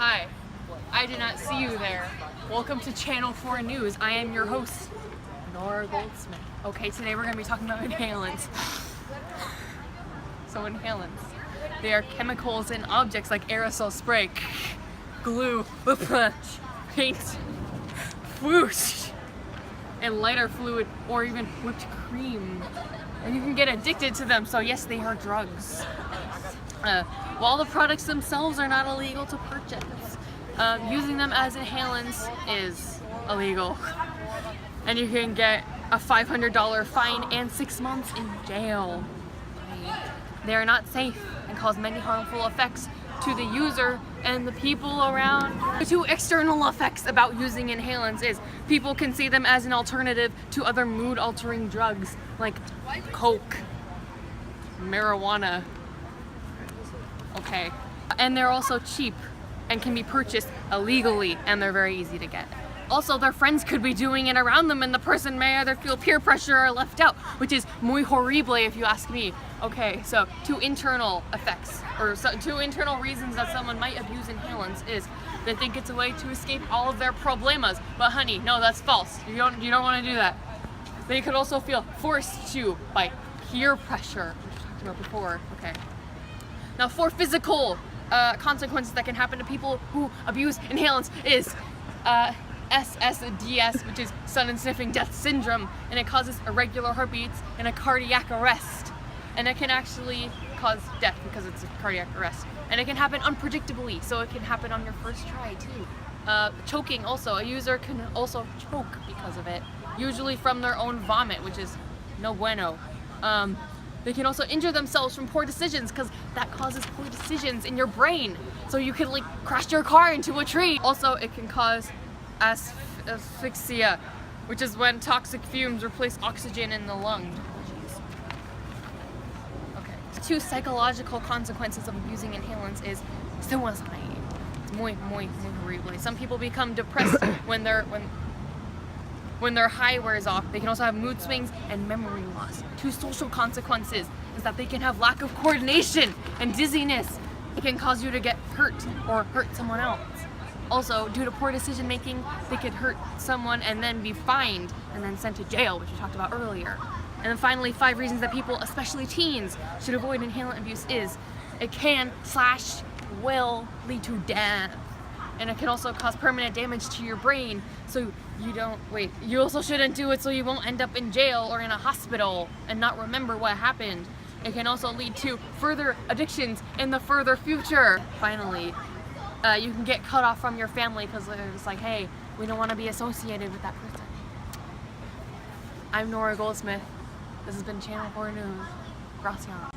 Hi, I did not see you there. Welcome to Channel 4 News. I am your host, Nora Goldsmith. Okay, today we're going to be talking about inhalants. So inhalants, they are chemicals in objects like aerosol spray, glue, paint, whoosh, and lighter fluid, or even whipped cream. And you can get addicted to them, so yes, they are drugs. While the products themselves are not illegal to purchase, using them as inhalants is illegal. And you can get a $500 fine and 6 months in jail. They are not safe and cause many harmful effects to the user and the people around. The two external effects about using inhalants is people can see them as an alternative to other mood-altering drugs like coke, marijuana. Okay. And they're also cheap and can be purchased illegally, and they're very easy to get. Also, their friends could be doing it around them, and the person may either feel peer pressure or left out, which is muy horrible if you ask me. Okay, so two internal effects, or two internal reasons that someone might abuse inhalants is they think it's a way to escape all of their problemas. But honey, no, that's false. You don't want to do that. They could also feel forced to by peer pressure, which we talked about before. Okay. Now, for physical consequences that can happen to people who abuse inhalants is SSDS, which is sudden sniffing death syndrome, and it causes irregular heartbeats and a cardiac arrest. And it can actually cause death because it's a cardiac arrest. And it can happen unpredictably, so it can happen on your first try too. Choking also, a user can also choke because of it, usually from their own vomit, which is no bueno. They can also injure themselves from poor decisions because that causes poor decisions in your brain. So you can like crash your car into a tree. Also, it can cause asphyxia, which is when toxic fumes replace oxygen in the lung. Okay. Two psychological consequences of abusing inhalants is suicide. It's muy horrible. Some people become depressed when their high wears off. They can also have mood swings and memory loss. Two social consequences is that they can have lack of coordination and dizziness. It can cause you to get hurt or hurt someone else. Also, due to poor decision making, they could hurt someone and then be fined and then sent to jail, which we talked about earlier. And then finally, 5 reasons that people, especially teens, should avoid inhalant abuse is it can/will lead to death. And it can also cause permanent damage to your brain, so you also shouldn't do it so you won't end up in jail or in a hospital and not remember what happened. It can also lead to further addictions in the further future. Finally, you can get cut off from your family because they're just like, hey, we don't want to be associated with that person. I'm Nora Goldsmith. This has been Channel 4 News. Gracias.